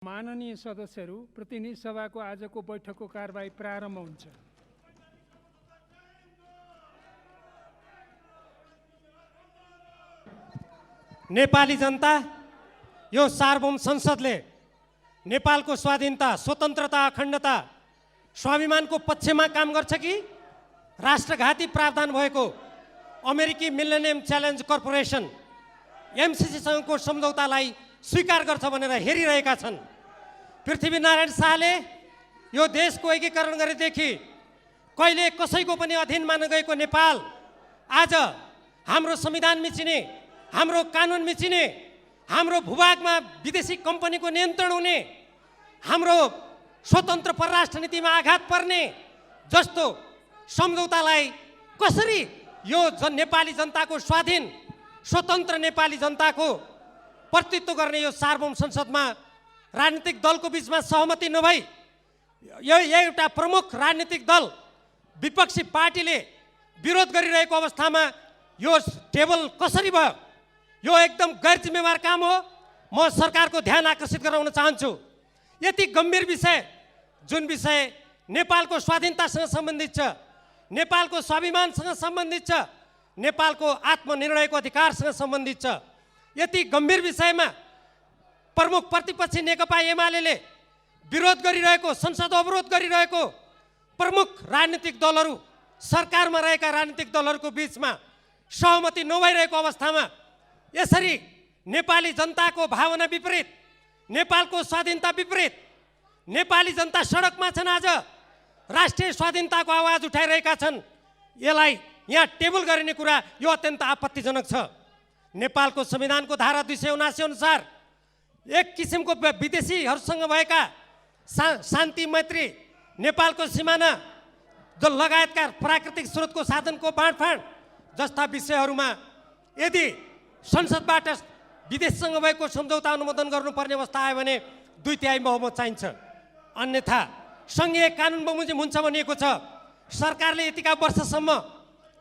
माननीय सदस्यहरू, प्रतिनिधि सभाको आजको बैठकको कारबाही प्रारम्भ हुन्छ। नेपाली जनता यो सार्वभौम संसदले नेपालको स्वाधीनता, स्वतन्त्रता, अखण्डता, स्वाभिमानको पक्षमा काम गर्छ कि राष्ट्रघाती प्रावधान भएको अमेरिकी मिलेनियम च्यालेन्ज कर्पोरेसन एमसीसीसँगको सम्झौतालाई स्वीकार गर्छ भनेर हेरिरहेका छन्। पृथ्वीनारायण शाहले यो देशको एकीकरण गरेदेखि कहिले कसैको पनि अधीनमा नगएको नेपाल आज हाम्रो संविधान मिचिने, हाम्रो कानुन मिचिने, हाम्रो भूभागमा विदेशी कम्पनीको नियन्त्रण हुने, हाम्रो स्वतन्त्र परराष्ट्र नीतिमा आघात पर्ने जस्तो सम्झौतालाई कसरी यो नेपाली जनताको स्वाधीन स्वतन्त्र नेपाली जनताको प्रतिनिधित्व गर्ने यो सार्वभौम संसदमा राजनीतिक दलको बीचमा सहमति नभई यो एउटा प्रमुख राजनीतिक दल विपक्षी पार्टीले विरोध गरिरहेको अवस्थामा यो टेबल कसरी भयो? यो एकदम गैर जिम्मेवार काम हो। म सरकारको ध्यान आकर्षित गराउन चाहन्छु। यति गम्भीर विषय, जुन विषय नेपालको स्वाधीनतासँग सम्बन्धित छ, नेपालको स्वाभिमानसँग सम्बन्धित छ, नेपालको आत्मनिर्णयको अधिकारसँग सम्बन्धित छ, यति गम्भीर विषयमा प्रमुख प्रतिपक्षी नेकपा एमाले विरोध गरिरहेको, संसद अवरोध गरिरहेको प्रमुख राजनीतिक दलहरू, सरकारमा रहेका राजनीतिक दलहरूको बीचमा सहमति नभइरहेको अवस्थामा यसरी नेपाली जनताको भावना विपरीत, नेपालको स्वाधीनता विपरीत, नेपाली जनता सडकमा छन्, आज राष्ट्रिय स्वाधीनताको आवाज उठाइरहेका छन्। यसलाई यहाँ टेबल गरिने कुरा यो अत्यन्त आपत्तिजनक छ। नेपालको संविधानको धारा 279 अनुसार एक किसिमको विदेशीहरूसँग भएका शान्ति मैत्री, नेपालको सिमाना लगायतका प्राकृतिक स्रोतको साधनको बाँडफाँड जस्ता विषयहरूमा यदि संसदबाट विदेशसँग भएको सम्झौता अनुमोदन गर्नुपर्ने अवस्था आयो भने 2/3 बहुमत चाहिन्छ। अन्यथा सङ्घीय कानुन बमोजिम हुन्छ भनिएको छ। सरकारले यतिका वर्षसम्म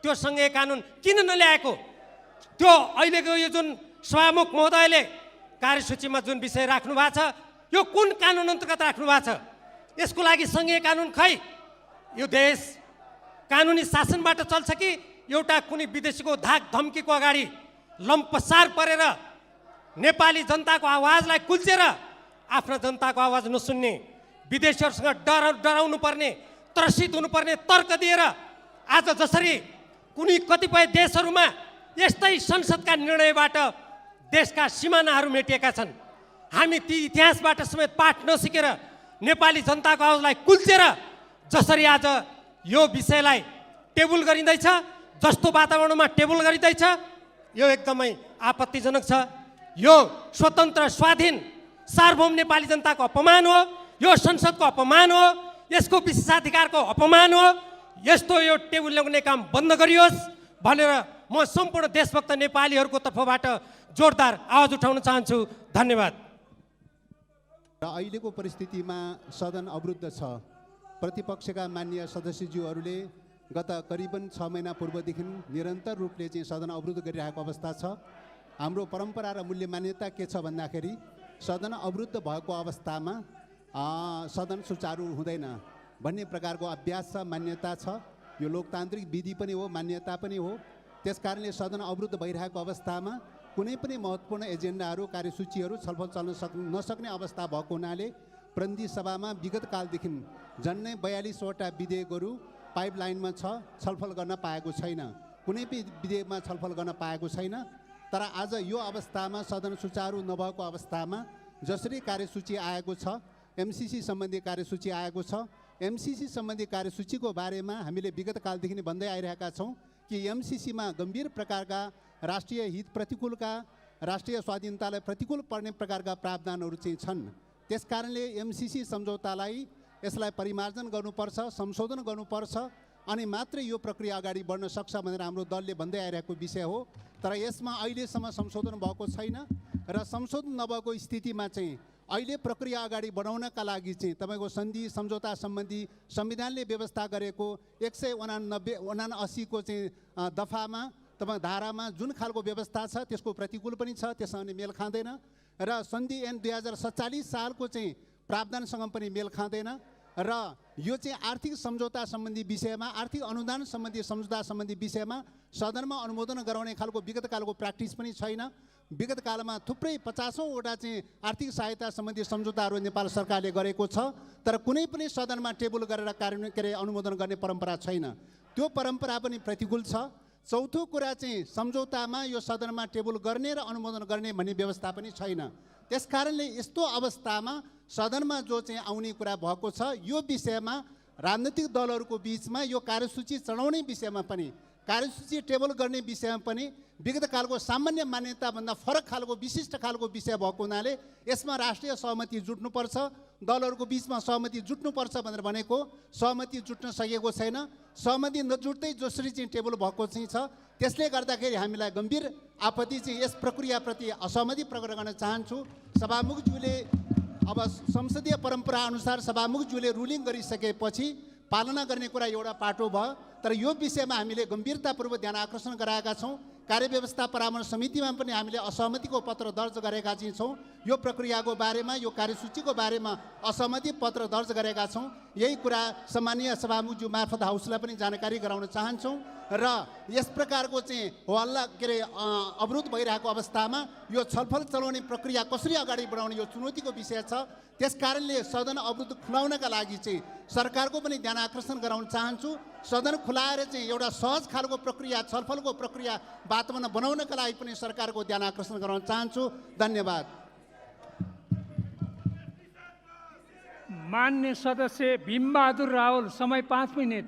त्यो सङ्घीय कानुन किन नल्याएको? त्यो अहिलेको यो जुन सभामुख महोदयले कार्यसूचीमा जुन विषय राख्नु भएको छ, यो कुन कानुन अन्तर्गत राख्नु भएको छ? यसको लागि सङ्घीय कानुन खै? यो देश कानुनी शासनबाट चल्छ कि एउटा कुनै विदेशीको धाक धम्कीको अगाडि लम्पसार परेर नेपाली जनताको आवाजलाई कुल्चेर आफ्ना जनताको आवाज नसुन्ने, विदेशीहरूसँग डराउनु पर्ने, त्रसित हुनुपर्ने तर्क दिएर आज जसरी कुनै कतिपय देशहरूमा यस्तै संसदका निर्णयबाट देशका सिमानाहरू मेटिएका छन्, हामी ती इतिहासबाट समेत पाठ नसिकेर नेपाली जनताको आवाजलाई कुल्चेर जसरी आज यो विषयलाई टेबल गरिँदैछ, जस्तो वातावरणमा टेबल गरिँदैछ, यो एकदमै आपत्तिजनक छ। यो स्वतन्त्र, स्वाधीन, सार्वभौम नेपाली जनताको अपमान हो, यो संसदको अपमान हो, यसको विशेषाधिकारको अपमान हो। यस्तो यो टेबल ल्याउने काम बन्द गरियोस् भनेर म सम्पूर्ण देशभक्त नेपालीहरूको तर्फबाट जोरदार आवाज उठाउन चाहन्छु। धन्यवाद। र अहिलेको परिस्थितिमा सदन अवरुद्ध छ। प्रतिपक्षका माननीय सदस्यज्यूहरूले गत करिबन 6 महिना पूर्वदेखि निरन्तर रूपले चाहिँ सदन अवरुद्ध गरिरहेको अवस्था छ। हाम्रो परम्परा र मूल्य मान्यता के छ भन्दाखेरि सदन अवरुद्ध भएको अवस्थामा सदन सुचारू हुँदैन भन्ने प्रकारको अभ्यास छ, मान्यता छ। यो लोकतान्त्रिक विधि पनि हो, मान्यता पनि हो। त्यसकारणले सदन अवरुद्ध भइरहेको अवस्थामा कुनै पनि महत्त्वपूर्ण एजेन्डाहरू, कार्यसूचीहरू छलफल चल्न नसक्ने अवस्था भएको हुनाले प्रतिनिधि सभामा विगत कालदेखि झन्डै 42वटा विधेयकहरू पाइपलाइनमा छ, छलफल गर्न पाएको छैन। कुनै पनि विधेयकमा छलफल गर्न पाएको छैन। तर आज यो अवस्थामा सदन सुचारू नभएको अवस्थामा जसरी कार्यसूची आएको छ, एमसीसी सम्बन्धी कार्यसूची आएको छ, एमसीसी सम्बन्धी कार्यसूचीको बारेमा हामीले विगत कालदेखि भन्दै आइरहेका छौँ कि एमसीसीमा गम्भीर प्रकारका राष्ट्रिय हित प्रतिकूलका, राष्ट्रिय स्वाधीनतालाई प्रतिकूल पर्ने प्रकारका प्रावधानहरू चाहिँ छन्। त्यसकारणले एमसीसी सम्झौतालाई यसलाई परिमार्जन गर्नुपर्छ, संशोधन गर्नुपर्छ, अनि मात्रै यो प्रक्रिया अगाडि बढ्न सक्छ भनेर हाम्रो दलले भन्दै आइरहेको विषय हो। तर यसमा अहिलेसम्म संशोधन भएको छैन र संशोधन नभएको स्थितिमा चाहिँ अहिले प्रक्रिया अगाडि बढाउनका लागि चाहिँ तपाईँको सन्धि सम्झौता सम्बन्धी संविधानले व्यवस्था गरेको 189 को चाहिँ दफामा तपाईँ धारामा जुन खालको व्यवस्था छ त्यसको प्रतिकूल पनि छ, त्यससँग मेल खाँदैन। र सन्धि ऐन 2047 सालको चाहिँ प्रावधानसँग पनि मेल खाँदैन र यो चाहिँ आर्थिक सम्झौता सम्बन्धी विषयमा, आर्थिक अनुदान सम्बन्धी सम्झौता सम्बन्धी विषयमा सदनमा अनुमोदन गराउने खालको विगत कालको प्र्याक्टिस पनि छैन। विगत कालमा थुप्रै 50औँवटा चाहिँ आर्थिक सहायता सम्बन्धी सम्झौताहरू नेपाल सरकारले गरेको छ, तर कुनै पनि सदनमा टेबल गरेर कार्यान्वयन अनुमोदन गर्ने परम्परा छैन। त्यो परम्परा पनि प्रतिकूल छ। चौथो कुरा चाहिँ सम्झौतामा यो सदनमा टेबल गर्ने र अनुमोदन गर्ने भन्ने व्यवस्था पनि छैन। त्यसकारणले यस्तो अवस्थामा सदनमा जो चाहिँ आउने कुरा भएको छ, यो विषयमा राजनीतिक दलहरूको बिचमा यो कार्यसूची चढाउने विषयमा पनि, कार्यसूची टेबल गर्ने विषयमा पनि विगत कालको सामान्य मान्यताभन्दा फरक खालको विशिष्ट खालको विषय भएको हुनाले यसमा राष्ट्रिय सहमति जुट्नुपर्छ, दलहरूको बिचमा सहमति जुट्नुपर्छ भनेर भनेको, सहमति जुट्न सकेको छैन। सहमति नजुट्दै जसरी चाहिँ टेबल भएको चाहिँ छ, त्यसले गर्दाखेरि हामीलाई गम्भीर आपत्ति चाहिँ यस प्रक्रियाप्रति असहमति प्रकट गर्न चाहन्छु। सभामुखज्यूले अब संसदीय परम्परा अनुसार सभामुखज्यूले रुलिङ गरिसकेपछि पालना गर्ने कुरा एउटा पाटो भयो, तर यो विषयमा हामीले गम्भीरतापूर्वक ध्यान आकर्षण गराएका छौँ। कार्यव्यवस्था परामर्श समितिमा पनि हामीले असहमतिको पत्र दर्ज गरेका चाहिँ छौँ। यो प्रक्रियाको बारेमा, यो कार्यसूचीको बारेमा असहमति पत्र दर्ज गरेका छौँ। यही कुरा सम्मानीय सभामुखज्यू मार्फत हाउसलाई पनि जानकारी गराउन चाहन्छौँ र यस प्रकारको चाहिँ हल्ला अवरोध भइरहेको अवस्थामा यो छलफल चलाउने प्रक्रिया कसरी अगाडि बढाउने यो चुनौतीको विषय छ। त्यसकारणले सदन अवरोध खुलाउनका लागि चाहिँ सरकारको पनि ध्यान आकर्षण गराउन चाहन्छु। सदन खुलाएर चाहिँ एउटा सहज खालको प्रक्रिया, छलफलको प्रक्रिया वातावरण बनाउनका लागि पनि सरकारको ध्यान आकर्षण गराउन चाहन्छु। धन्यवाद। मान्य सदस्य भीमबहादुर रावल, समय 5 मिनट।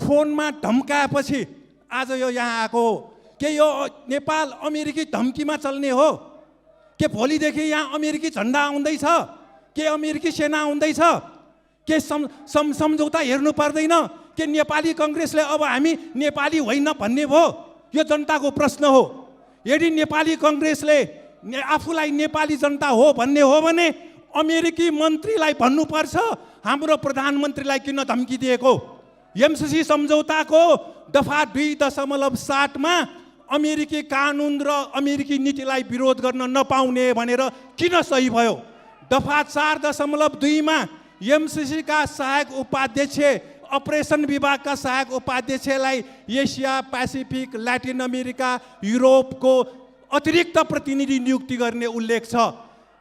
फोनमा धम्काएपछि आज यो यहाँ आएको हो। के यो नेपाल अमेरिकी धम्कीमा चल्ने हो? के भोलिदेखि यहाँ अमेरिकी झन्डा आउँदैछ? के अमेरिकी सेना आउँदैछ? के सम्झौता हेर्नु पर्दैन? के नेपाली कङ्ग्रेसले अब हामी नेपाली होइन भन्ने भयो? यो जनताको प्रश्न हो। यदि नेपाली कङ्ग्रेसले आफूलाई नेपाली जनता हो भन्ने हो भने अमेरिकी मन्त्रीलाई भन्नुपर्छ, हाम्रो प्रधानमन्त्रीलाई किन धम्की दिएको? एमसीसी सम्झौताको दफा 2.7 मा अमेरिकी कानुन र अमेरिकी नीतिलाई विरोध गर्न नपाउने भनेर किन सही भयो? दफा 4.2 मा एमसीसी का सहायक उपाध्यक्ष, अपरेसन विभागका सहायक उपाध्यक्षलाई एसिया, पेसिफिक, ल्याटिन अमेरिका, युरोपको अतिरिक्त प्रतिनिधि नियुक्ति गर्ने उल्लेख छ।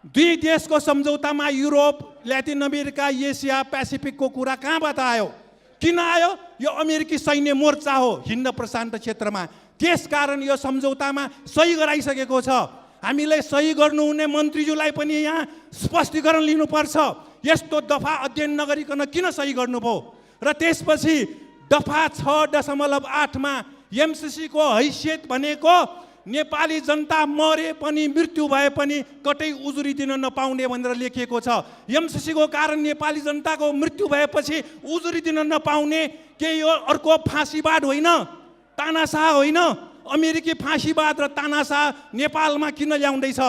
दुई देशको सम्झौतामा युरोप, ल्याटिन अमेरिका, एसिया, पेसिफिकको कुरा कहाँबाट आयो? किन आयो? यो अमेरिकी सैन्य मोर्चा हो हिन्द प्रशान्त क्षेत्रमा। त्यसकारण यो सम्झौतामा सही गराइसकेको छ। हामीले सही गर्नुहुने मन्त्रीज्यूलाई पनि यहाँ स्पष्टीकरण लिनुपर्छ। यस्तो दफा अध्ययन नगरिकन किन सही गर्नुभयो? र त्यसपछि दफा 6.8 मा एमसीसी को हैसियत भनेको नेपाली जनता मरे पनि, मृत्यु भए पनि कतै उजुरी दिन नपाउने भनेर लेखिएको छ। एमसीसी को कारण नेपाली जनताको मृत्यु भएपछि उजुरी दिन नपाउने के यो अर्को फाँसीवाद होइन? तानाशाह होइन? अमेरिकी फाँसीवाद र तानाशाह नेपालमा किन ल्याउँदैछ?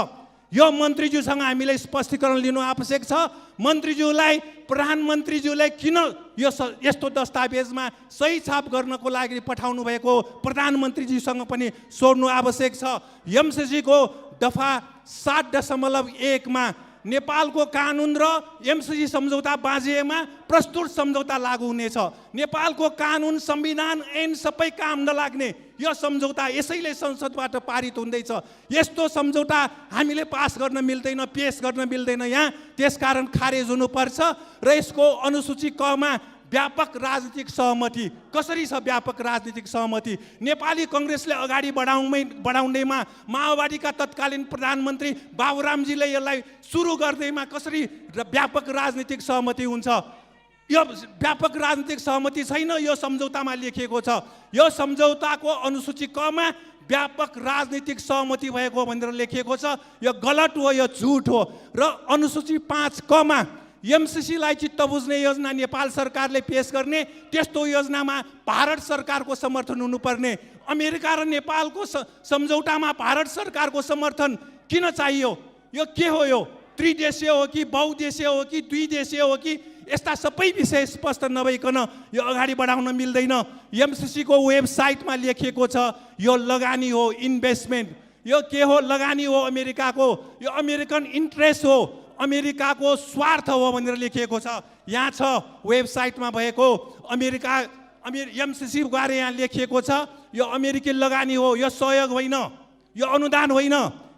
यो मन्त्रीज्यूसँग हामीले स्पष्टीकरण लिनु आवश्यक छ। मन्त्रीज्यूलाई, प्रधानमन्त्रीज्यूलाई किन यो यस्तो दस्तावेजमा सही छाप गर्नको लागि पठाउनु भएको प्रधानमन्त्रीज्यूसँग पनि सोध्नु आवश्यक छ। एमसीसी को दफा 7.1 मा नेपालको कानुन र एमसीसी सम्झौता बाँझिएमा प्रस्तुत सम्झौता लागू हुनेछ। नेपालको कानुन, संविधान, ऐन सबै काम नलाग्ने यो सम्झौता यसैले संसदबाट पारित हुँदैछ। यस्तो सम्झौता हामीले पास गर्न मिल्दैन, पेश गर्न मिल्दैन यहाँ। त्यसकारण खारेज हुनुपर्छ र यसको अनुसूची क मा व्यापक राजनीतिक सहमति। कसरी छ व्यापक राजनीतिक सहमति? नेपाली कङ्ग्रेसले अगाडि बढाउँदैमा माओवादीका तत्कालीन प्रधानमन्त्री बाबुरामजीले यसलाई सुरु गर्दैमा कसरी व्यापक राजनीतिक सहमति हुन्छ? यो व्यापक राजनीतिक सहमति छैन, यो सम्झौतामा लेखिएको छ। यो सम्झौताको अनुसूची क मा व्यापक राजनीतिक सहमति भएको भनेर लेखिएको छ। यो गलत हो, यो झुट हो। र अनुसूची 5 क मा एमसीसीलाई चित्त बुझ्ने योजना नेपाल सरकारले पेश गर्ने, त्यस्तो योजनामा भारत सरकारको समर्थन हुनुपर्ने। अमेरिका र नेपालको सम्झौतामा भारत सरकारको समर्थन किन चाहियो? यो के हो? यो त्रिदेशीय हो कि बहुदेशीय हो कि द्विदेशीय हो कि यस्ता सबै विषय स्पष्ट नभइकन यो अगाडि बढाउन मिल्दैन। एमसीसी को वेबसाइटमा लेखिएको छ यो लगानी हो, इन्भेस्टमेन्ट। यो के हो? लगानी हो अमेरिकाको, यो अमेरिकन इन्ट्रेस्ट हो, अमेरिकाको स्वार्थ हो भनेर लेखिएको छ। यहाँ छ वेबसाइटमा भएको एमसीसी बारे यहाँ लेखिएको छ यो अमेरिकी लगानी हो, यो सहयोग होइन, यो अनुदान होइन।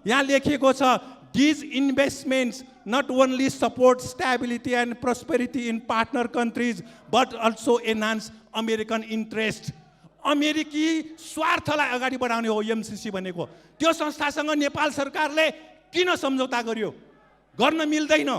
यहाँ लेखिएको छ these investments not only support stability and prosperity in partner countries but also enhance American interest. अमेरिकी स्वार्थलाई अगाडि बढाउने हो एमसीसी भनेको। त्यो संस्थासँग नेपाल सरकारले किन सम्झौता गर्यो? गर्न मिल्दैन।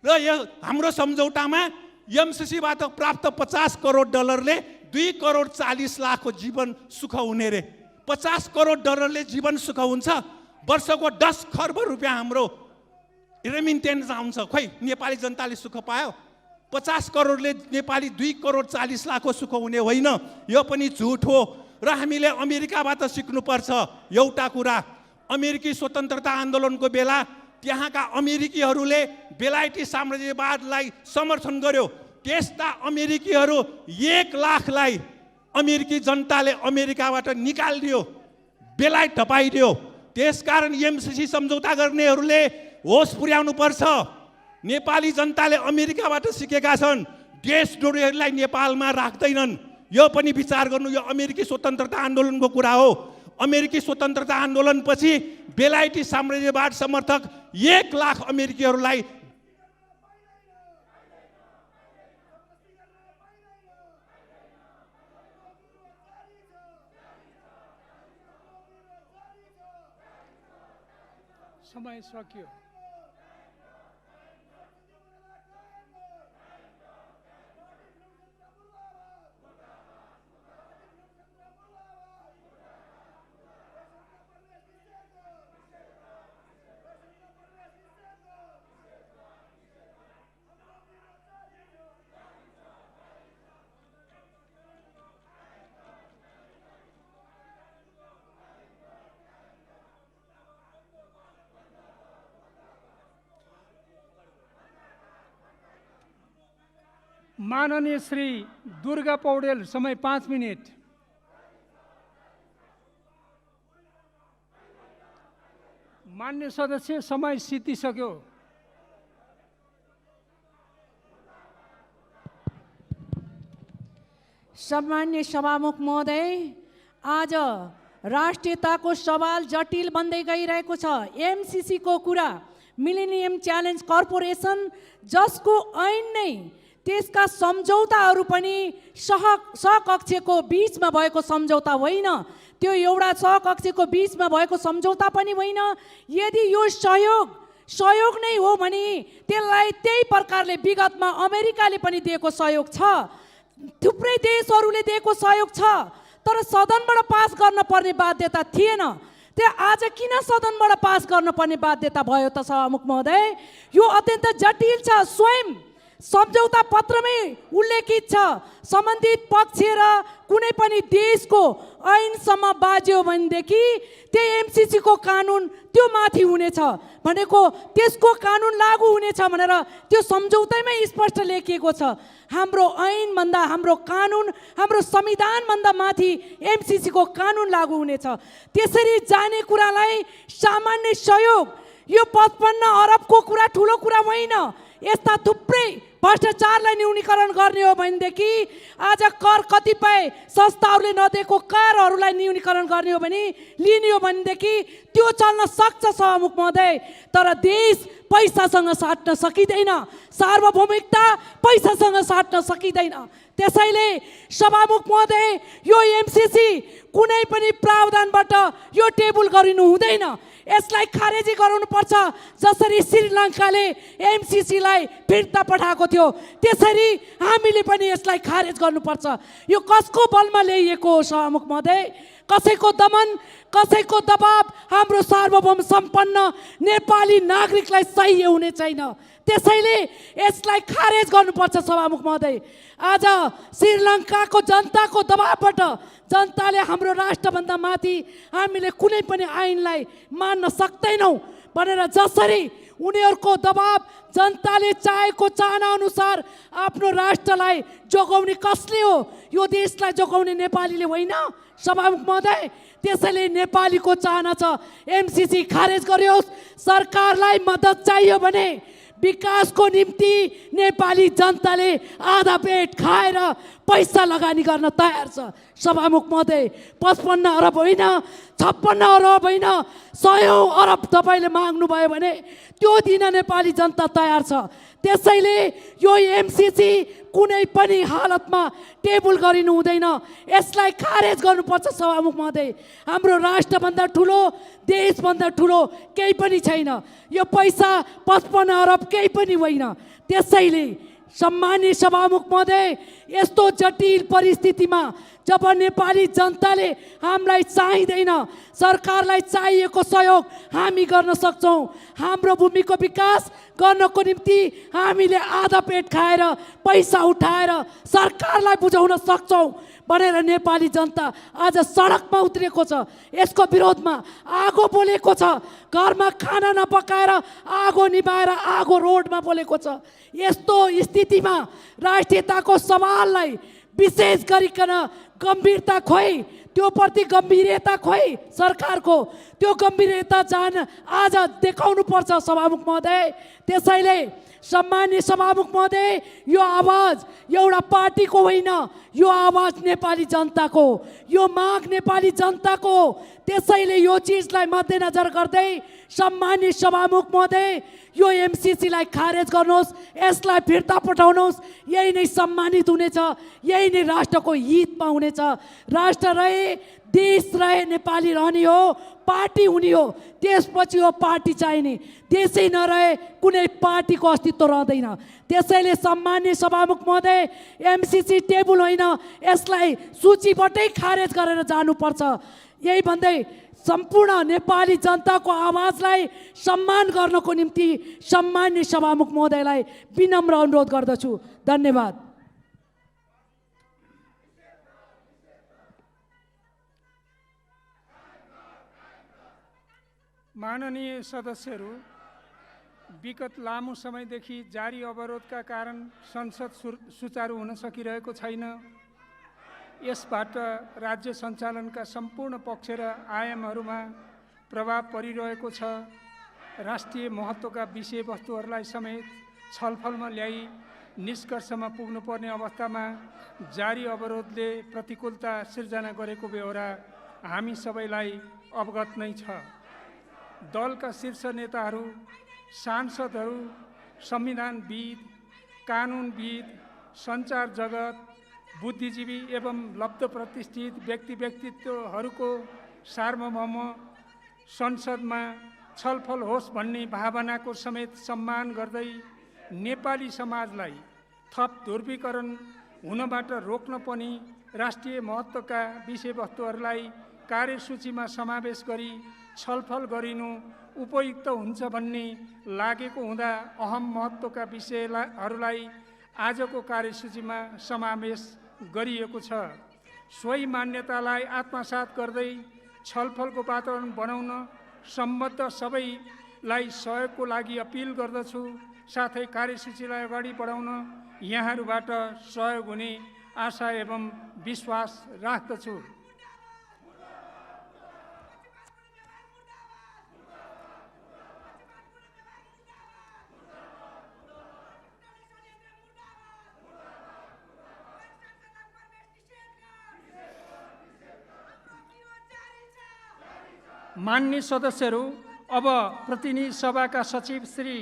र यो हाम्रो सम्झौतामा एमसीसीबाट प्राप्त 50 करोड डलरले 2 करोड 40 लाखको जीवन सुख हुने रे। 50 करोड डलरले जीवन सुख हुन्छ? वर्षको 10 खर्ब रुपियाँ हाम्रो रेमिटेन्स आउँछ। खोइ नेपाली जनताले सुख पायो? 50 करोडले नेपाली 2 करोड 40 लाखको सुख हुने होइन। यो पनि झुट हो। र हामीले अमेरिकाबाट सिक्नुपर्छ एउटा कुरा। अमेरिकी स्वतन्त्रता आन्दोलनको बेला त्यहाँका अमेरिकीहरूले बेलायती साम्राज्यवादलाई समर्थन गर्यो। त्यस्ता अमेरिकीहरू 1 लाखलाई अमेरिकी जनताले अमेरिकाबाट निकालिदियो, बेलायत धपाइदियो। त्यसकारण एमसीसी सम्झौता गर्नेहरूले होस पुर्याउनु पर्छ। नेपाली जनताले अमेरिकाबाट सिकेका छन्, देशद्रोहीहरूलाई नेपालमा राख्दैनन्। यो पनि विचार गर्नु। यो अमेरिकी स्वतन्त्रता आन्दोलनको कुरा हो। अमेरिकी स्वतन्त्रता आन्दोलनपछि बेलायती साम्राज्यवाद समर्थक 1 लाख अमेरिकीहरूलाई समय सकियो। माननीय श्री दुर्गा पौडेल, समय 5 मिनट। मान्य सदस्य, समय सिद्धिसक्यो। सम्मान्य सभामुख महोदय, आज राष्ट्रियताको सवाल जटिल बन्दै गइरहेको छ। एमसीसी को कुरा, मिलेनियम च्यालेन्ज कर्पोरेसन जसको ऐन नै त्यसका सम्झौताहरू पनि सहकक्षको बीचमा भएको सम्झौता होइन, त्यो एउटा सहकक्षको बीचमा भएको सम्झौता पनि होइन। यदि यो सहयोग नै हो भने त्यसलाई त्यही प्रकारले विगतमा अमेरिकाले पनि दिएको सहयोग छ, थुप्रै देशहरूले दिएको सहयोग छ, तर सदनबाट पास गर्न पर्ने बाध्यता थिएन। त्यो आज किन सदनबाट पास गर्न पर्ने बाध्यता भयो त सभामुख महोदय? यो अत्यन्त जटिल छ। स्वयं सम्झौता पत्रमै उल्लेखित छ, सम्बन्धित पक्ष र कुनै पनि देशको ऐनसम्म बाज्यो भनेदेखि त्यही एमसीसी को कानुन त्यो माथि हुनेछ भनेको, त्यसको कानुन लागू हुनेछ भनेर त्यो सम्झौतामै स्पष्ट लेखिएको छ। हाम्रो ऐनभन्दा, हाम्रो कानुन, हाम्रो संविधानभन्दा माथि एमसीसी को कानुन लागू हुनेछ। त्यसरी जाने कुरालाई सामान्य सहयोग, यो 55 अरबको कुरा ठुलो कुरा होइन। यस्ता थुप्रै भ्रष्टाचारलाई न्यूनीकरण गर्ने हो भनेदेखि, आज कर कतिपय संस्थाहरूले नदिएको करहरूलाई न्यूनीकरण गर्ने हो भने, लिने हो भनेदेखि त्यो चल्न सक्छ सभामुख महोदय। तर देश पैसासँग साट्न सकिँदैन, सार्वभौमिकता पैसासँग साट्न सकिँदैन। त्यसैले सभामुख महोदय, यो एमसीसी कुनै पनि प्रावधानबाट यो टेबल गरिनु हुँदैन, यसलाई खारेजी गराउनुपर्छ। जसरी श्रीलङ्काले एमसीसीलाई फिर्ता पठाएको थियो, त्यसरी हामीले पनि यसलाई खारेज गर्नुपर्छ। यो कसको बलमा ल्याइएको हो सभामुख महोदय? कसैको दमन, कसैको दबाब हाम्रो सार्वभौम सम्पन्न नेपाली नागरिकलाई सही हुने छैन। त्यसैले यसलाई खारेज गर्नुपर्छ सभामुख महोदय। आज श्रीलङ्काको जनताको दबाबबाट जनताले हाम्रो राष्ट्रभन्दा माथि हामीले कुनै पनि ऐनलाई मान्न सक्दैनौँ भनेर जसरी उनीहरूको दबाब जनताले चाहेको चाहना अनुसार आफ्नो राष्ट्रलाई जोगाउने कसले हो? यो देशलाई जोगाउने नेपालीले होइन सभामुख महोदय। त्यसैले नेपालीको चाहना छ एमसीसी खारेज गरियोस्। सरकारलाई मद्दत चाहियो भने विकासको निम्ति नेपाली जनताले आधा पेट खाएर पैसा लगानी गर्न तयार छ सभामुख महोदय। 55 अरब होइन, 56 अरब होइन, 100 अरब तपाईँले माग्नुभयो भने त्यो दिन नेपाली जनता तयार छ। त्यसैले यो एमसीसी कुनै पनि हालतमा टेबल गरिनु हुँदैन, यसलाई खारेज गर्नुपर्छ सभामुख महोदय। हाम्रो राष्ट्रभन्दा ठुलो, देशभन्दा ठुलो केही पनि छैन। यो पैसा 55 अरब केही पनि होइन। त्यसैले सम्माननीय सभामुख महोदय, यस्तो जटिल परिस्थितिमा जब नेपाली जनताले हामीलाई चाहिँदैन, सरकारलाई चाहिएको सहयोग हामी गर्न सक्छौँ। हाम्रो भूमिको विकास गर्नको निम्ति हामीले आधा पेट खाएर पैसा उठाएर सरकारलाई बुझाउन सक्छौँ भनेर नेपाली जनता आज सडकमा उत्रिएको छ। यसको विरोधमा आगो बोलेको छ। घरमा खाना नपकाएर आगो निभाएर आगो रोडमा बोलेको छ। यस्तो स्थितिमा राष्ट्रियताको सवाललाई विशेष गरिकन गम्भीरता खोइ, त्यो प्रति गम्भीरता खोइ सरकारको, त्यो गम्भीरता जान आज देखाउनु पर्छ सभामुख महोदय। त्यसैले सम्माननीय सभामुख महोदय, यो आवाज एउटा पार्टीको होइन, यो आवाज नेपाली जनताको, यो माग नेपाली जनताको। त्यसैले यो चिजलाई मध्यनजर गर्दै सम्माननीय सभामुख महोदय, यो एमसीसीलाई खारेज गर्नुहोस्, यसलाई फिर्ता पठाउनुहोस्। यही नै सम्मानित हुनेछ, यही नै राष्ट्रको हितमा हुनेछ। राष्ट्र रहे, देश रहे, नेपाली रहने हो, पार्टी हुने हो, त्यसपछि हो पार्टी चाहिने। देशै नरहे कुनै पार्टीको अस्तित्व रहँदैन। त्यसैले सम्माननीय सभामुख महोदय, एमसीसी टेबल होइन, यसलाई सूचीबाटै खारेज गरेर जानुपर्छ। यही भन्दै सम्पूर्ण नेपाली जनताको आवाजलाई सम्मान गर्नको निम्ति सम्माननीय सभामुख महोदयलाई विनम्र अनुरोध गर्दछु। धन्यवाद। माननीय सदस्यहरू, विगत लामो समयदेखि जारी अवरोधका कारण संसद सुचारू हुन सकिरहेको छैन। यसबाट राज्य सञ्चालनका सम्पूर्ण पक्ष र आयामहरूमा प्रभाव परिरहेको छ। राष्ट्रिय महत्त्वका विषयवस्तुहरूलाई समेत छलफलमा ल्याई निष्कर्षमा पुग्नुपर्ने अवस्थामा जारी अवरोधले प्रतिकूलता सिर्जना गरेको बेहोरा हामी सबैलाई अवगत नै छ। दलका शीर्ष नेताहरू, सांसदहरू, संविधानविद, कानुनविद, सञ्चार जगत, बुद्धिजीवी एवं लब्ध प्रतिष्ठित व्यक्तित्वहरूको सार्वभौम संसदमा छलफल होस् भन्ने भावनाको समेत सम्मान गर्दै नेपाली समाजलाई थप ध्रुवीकरण हुनबाट रोक्न पनि राष्ट्रिय महत्त्वका विषयवस्तुहरूलाई कार्यसूचीमा समावेश गरी छलफल गरिनु उपयुक्त हुन्छ भन्ने लागेको हुँदा अहम महत्त्वका विषयहरूलाई आजको कार्यसूचीमा समावेश गरिएको छ। सोही मान्यतालाई आत्मसात गर्दै छलफलको वातावरण बनाउन सम्बद्ध सबैलाई सहयोगको लागि अपिल गर्दछु। साथै कार्यसूचीलाई अगाडि बढाउन यहाँहरूबाट सहयोग हुने आशा एवं विश्वास राख्दछु। मान्य सदस्यहरू, अब प्रतिनिधि सभाका सचिव श्री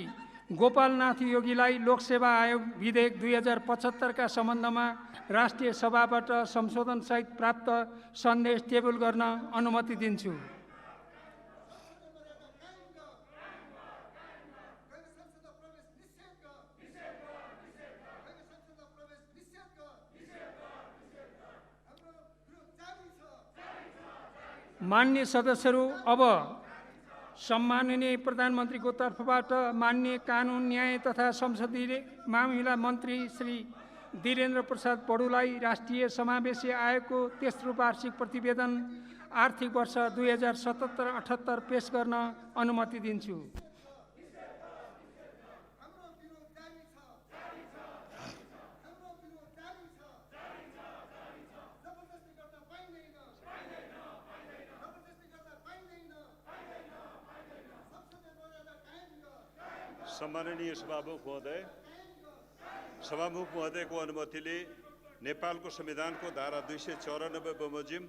गोपालनाथ योगीलाई लोकसेवा आयोग विधेयक 2075 का सम्बन्धमा राष्ट्रिय सभाबाट संशोधनसहित प्राप्त सन्देश टेबल गर्न अनुमति दिन्छु। मान्य सदस्यहरू, अब सम्माननीय प्रधानमन्त्रीको तर्फबाट मान्य कानुन, न्याय तथा संसदीय मामिला मन्त्री श्री वीरेन्द्र प्रसाद पौडेललाई राष्ट्रिय समावेशी आयोगको तेस्रो वार्षिक प्रतिवेदन आर्थिक वर्ष 2077-78 पेश गर्न अनुमति दिन्छु। सम्माननीय सभामुख महोदय, सभामुख महोदयको अनुमतिले नेपालको संविधानको धारा 294 बमोजिम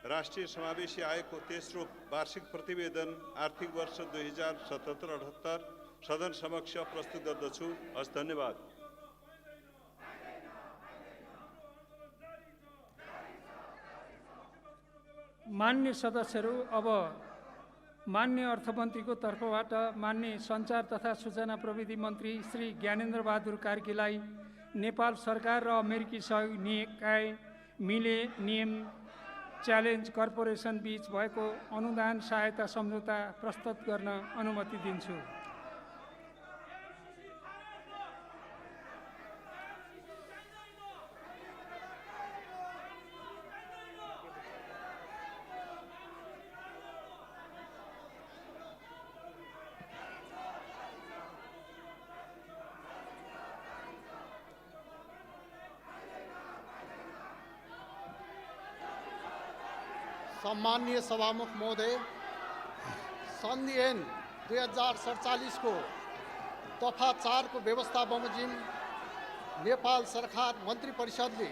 राष्ट्रिय समावेशी आयोगको तेस्रो वार्षिक प्रतिवेदन आर्थिक वर्ष 2077-78 सदन समक्ष प्रस्तुत गर्दछु। हस्, धन्यवाद। मान्य सदस्यहरू, अब मान्य अर्थमन्त्रीको तर्फबाट मान्य सञ्चार तथा सूचना प्रविधि मन्त्री श्री ज्ञानेन्द्र बहादुर कार्कीलाई नेपाल सरकार र अमेरिकी सहयोग निकाय मिलेनियम च्यालेन्ज कर्पोरेसन बीच भएको अनुदान सहायता सम्झौता प्रस्तुत गर्न अनुमति दिन्छु। सम्माननीय सभामुख महोदय, सन्धि ऐन 2047 को दफा 4 को व्यवस्था बमोजिम नेपाल सरकार मन्त्री परिषदले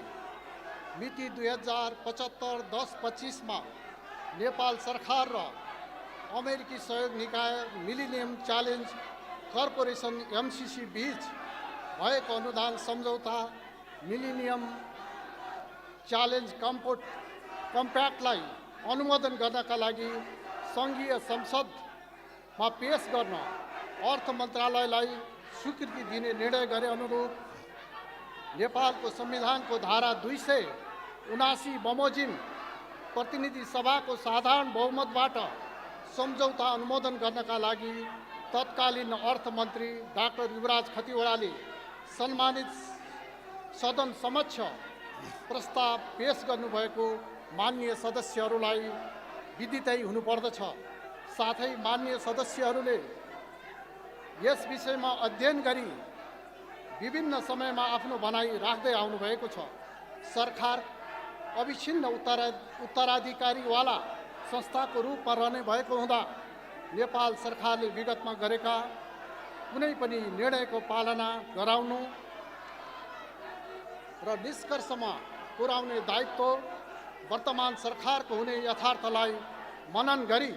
मिति 2075-10-25 मा नेपाल सरकार र अमेरिकी सहयोग निकाय मिलेनियम च्यालेन्ज कर्पोरेसन MCC बीच भएको अनुदान सम्झौता मिलेनियम च्यालेन्ज कम्प्याक्टलाई अनुमोदन गर्नका लागि सङ्घीय संसदमा पेश गर्न अर्थ मन्त्रालयलाई स्वीकृति दिने निर्णय गरे अनुरूप नेपालको संविधानको धारा 279 बमोजिम प्रतिनिधि सभाको साधारण बहुमतबाट सम्झौता अनुमोदन गर्नका लागि तत्कालीन अर्थमन्त्री डाक्टर युवराज खतिवडाले सम्मानित सदन समक्ष प्रस्ताव पेश गर्नुभएको मान्य सदस्यहरूलाई विदितै हुनुपर्दछ। साथै मान्य सदस्यहरूले यस विषयमा अध्ययन गरी विभिन्न समयमा आफ्नो भनाइ राख्दै आउनुभएको छ। सरकार अविच्छिन्न उत्तराधिकारीवाला संस्थाको रूपमा रहने भएको हुँदा नेपाल सरकारले विगतमा गरेका कुनै पनि निर्णयको पालना गराउनु र निष्कर्षमा पुर्याउने दायित्व वर्तमान सरकारको हुने यथार्थलाई मनन गरी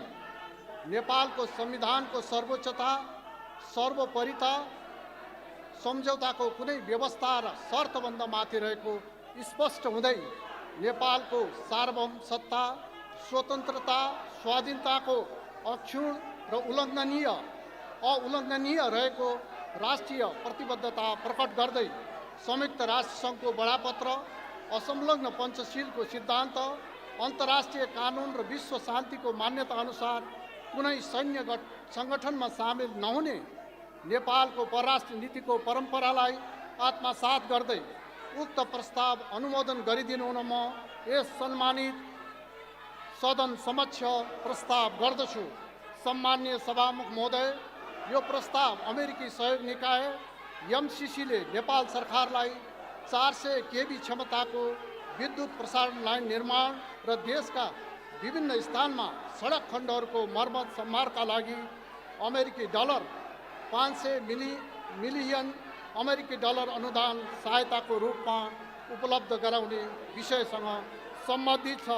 नेपालको संविधानको सर्वोच्चता सर्वोपरिता सम्झौताको कुनै व्यवस्था र शर्तबन्ध माथि रहेको स्पष्ट हुँदै नेपालको सार्वभौम सत्ता स्वतन्त्रता स्वाधीनताको अक्षुण र उल्लङ्घनीय रहेको राष्ट्रिय प्रतिबद्धता प्रकट गर्दै संयुक्त राष्ट्रसङ्घको बडापत्र असंलग्न पञ्चशीलको सिद्धान्त अन्तर्राष्ट्रिय कानुन र विश्व शान्तिको मान्यता अनुसार कुनै सैन्य सङ्गठनमा सामेल नहुने नेपालको परराष्ट्र नीतिको परम्परालाई आत्मसात गर्दै उक्त प्रस्ताव अनुमोदन गरिदिनु हुन म यस सम्मानित सदन समक्ष प्रस्ताव गर्दछु। सम्मान्य सभामुख महोदय, यो प्रस्ताव अमेरिकी सहयोग निकाय MCCले नेपाल सरकारलाई 400 kV क्षमताको विद्युत प्रसारण लाइन निर्माण र देशका विभिन्न स्थानमा सडक खण्डहरूको मर्मत सम्मारका लागि अमेरिकी डलर 500 मिलियन अमेरिकी डलर अनुदान सहायताको रूपमा उपलब्ध गराउने विषयसँग सम्बन्धित छ।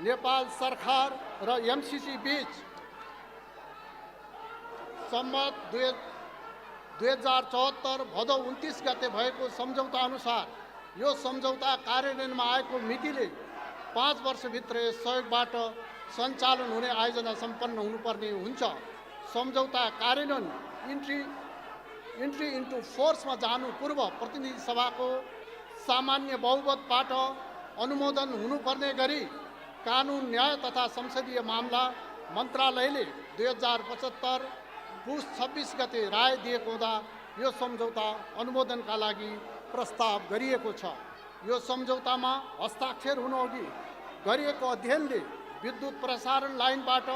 नेपाल सरकार र MCC बीच सम्मत 2074 भदौ 29 गते भएको सम्झौता अनुसार यो सम्झौता कार्यान्वयनमा आएको मितिले 5 वर्षभित्र यस सहयोगबाट सञ्चालन हुने आयोजना सम्पन्न हुनुपर्ने हुन्छ। सम्झौता कार्यान्वयन इन्ट्री इन्टु फोर्समा जानु पूर्व प्रतिनिधि सभाको सामान्य बहुमतबाट अनुमोदन हुनुपर्ने गरी कानुन न्याय तथा संसदीय मामला मन्त्रालयले 2075 पुस 26 गते राय दिएको हुँदा यो सम्झौता अनुमोदनका लागि प्रस्ताव गरिएको छ। यो सम्झौतामा हस्ताक्षर हुनुअघि गरिएको अध्ययनले विद्युत प्रसारण लाइनबाट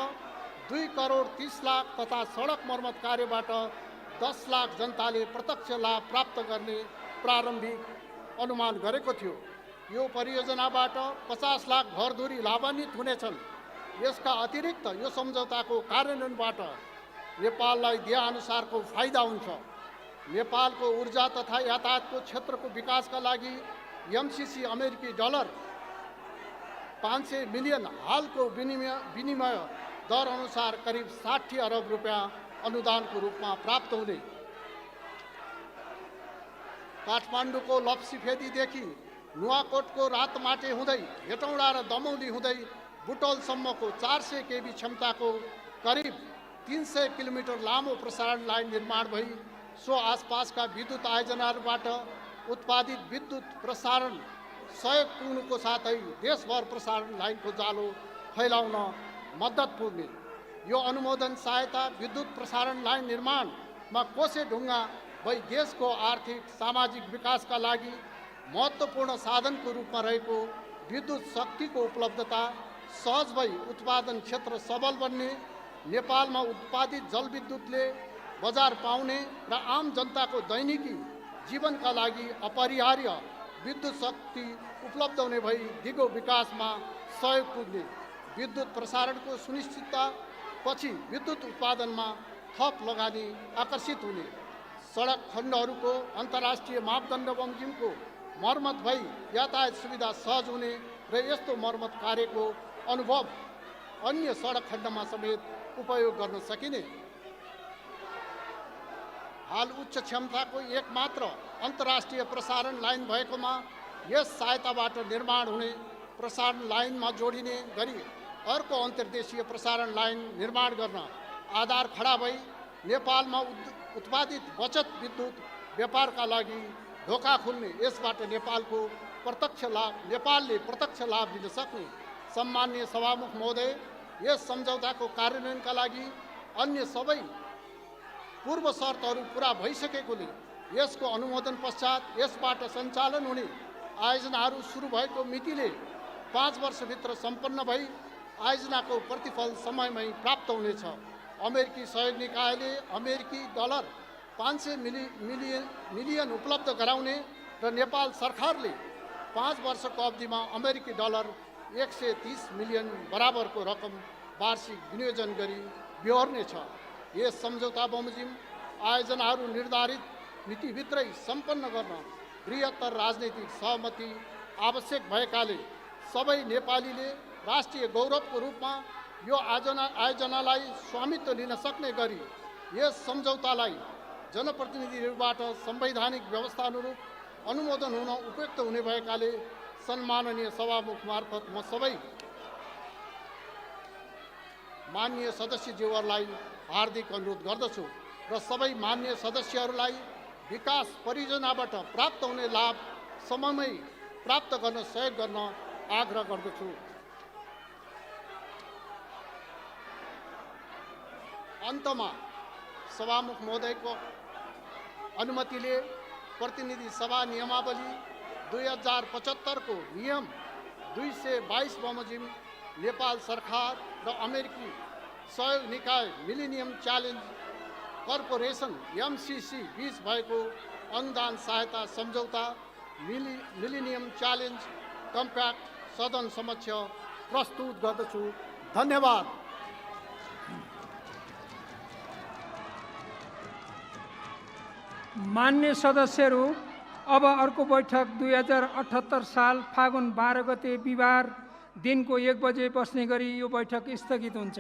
2 करोड 30 लाख तथा सडक मर्मत कार्यबाट 10 लाख जनताले प्रत्यक्ष लाभ प्राप्त गर्ने प्रारम्भिक अनुमान गरेको थियो। यो परियोजनाबाट 50 लाख घरधुरी लाभान्वित हुनेछन्। यसका अतिरिक्त यो सम्झौताको कार्यान्वयनबाट नेपाललाई दिएअनुसारको फाइदा हुन्छ। नेपालको ऊर्जा तथा यातायातको क्षेत्रको विकासका लागि एमसिसी अमेरिकी डलर 500 मिलियन हालको विनिमय दर अनुसार करिब 60 अरब रुपियाँ अनुदानको रूपमा प्राप्त हुने। काठमाडौँको लप्सीफेदीदेखि नुवाकोटको रातमाटे हुँदै हेटौँडा र दमौली हुँदै बुटोलसम्मको 400 केबी क्षमताको करिब 300 किलोमिटर लामो प्रसारण लाइन निर्माण भई सो आसपासका विद्युत आयोजनाहरूबाट उत्पादित विद्युत प्रसारण सहयोग पुग्नुको साथै देशभर प्रसारण लाइनको जालो फैलाउन मद्दत पुग्ने। यो अनुमोदन सहायता विद्युत प्रसारण लाइन निर्माणमा कोसे ढुङ्गा भई देशको आर्थिक सामाजिक विकासका लागि महत्त्वपूर्ण साधनको रूपमा रहेको विद्युत शक्तिको उपलब्धता सहज भई उत्पादन क्षेत्र सबल बन्ने, नेपालमा उत्पादित जलविद्युतले बजार पाउने र आम जनताको दैनिकी जीवनका लागि अपरिहार्य विद्युत शक्ति उपलब्ध हुने भई दिगो विकासमा सहयोग पुग्ने। विद्युत प्रसारणको सुनिश्चितता पछि विद्युत उत्पादनमा थप लगानी आकर्षित हुने। सडक खण्डहरूको अन्तर्राष्ट्रिय मापदण्ड बमोजिमको मर्मत भई यातायात सुविधा सहज हुने र यस्तो मर्मत कार्यको अनुभव अन्य सडक खण्डमा समेत उपयोग गर्न सकिने। हाल उच्च क्षमताको एकमात्र अन्तर्राष्ट्रिय प्रसारण लाइन भएकोमा यस सहायताबाट निर्माण हुने प्रसारण लाइनमा जोडिने गरी अर्को अन्तर्देशीय प्रसारण लाइन निर्माण गर्न आधार खडा भई नेपालमा उत्पादित बचत विद्युत व्यापारका लागि ढोका खुल्ने। यसबाट नेपालले प्रत्यक्ष लाभ लिन सक्ने। सम्माननीय सभामुख महोदय, यस सम्झौताको कार्यान्वयनका लागि अन्य सबै पूर्व शर्तहरू पुरा भइसकेकोले यसको अनुमोदन पश्चात यसबाट सञ्चालन हुने आयोजनाहरू सुरु भएको मितिले 5 वर्षभित्र सम्पन्न भई आयोजनाको प्रतिफल समयमै प्राप्त हुनेछ। अमेरिकी सहयोग निकायले अमेरिकी डलर 500 मिलियन उपलब्ध गराउने र नेपाल सरकारले 5 वर्षको अवधिमा अमेरिकी डलर 130 मिलियन बराबरको रकम वार्षिक विनियोजन गरी बेहोर्नेछ। यस सम्झौता बमोजिम आयोजनाहरू निर्धारित मितिभित्रै सम्पन्न गर्न बृहत्तर राजनैतिक सहमति आवश्यक भएकाले सबै नेपालीले राष्ट्रिय गौरवको रूपमा यो आयोजनालाई स्वामित्व लिन सक्ने गरी यस सम्झौतालाई जनप्रतिनिधिहरूबाट संवैधानिक व्यवस्था अनुरूप अनुमोदन हुन उपयुक्त हुने भएकाले सम्माननीय सभामुख मार्फत म सबै माननीय सदस्यज्यूहरूलाई हार्दिक अनुरोध गर्दछु र सबै माननीय सदस्यहरूलाई विकास परियोजनाबाट प्राप्त हुने लाभ समयमै प्राप्त गर्न सहयोग गर्न आग्रह गर्दछु। अन्तमा सभामुख महोदयको अनुमतिले प्रतिनिधि सभा नियमावली 2075 को नियम 222 बमोजिम नेपाल सरकार र अमेरिकी सहयोग निकाय मिलेनियम च्यालेन्ज कर्पोरेसन एमसिसी बीच भएको अनुदान सहायता सम्झौता मिलेनियम च्यालेन्ज कम्प्याक्ट सदन समक्ष प्रस्तुत गर्दछु। धन्यवाद। मान्य सदस्यहरू, अब अर्को बैठक 2078 साल फागुन 12 गते बिहिबार दिनको 1 बजे बस्ने गरी यो बैठक स्थगित हुन्छ।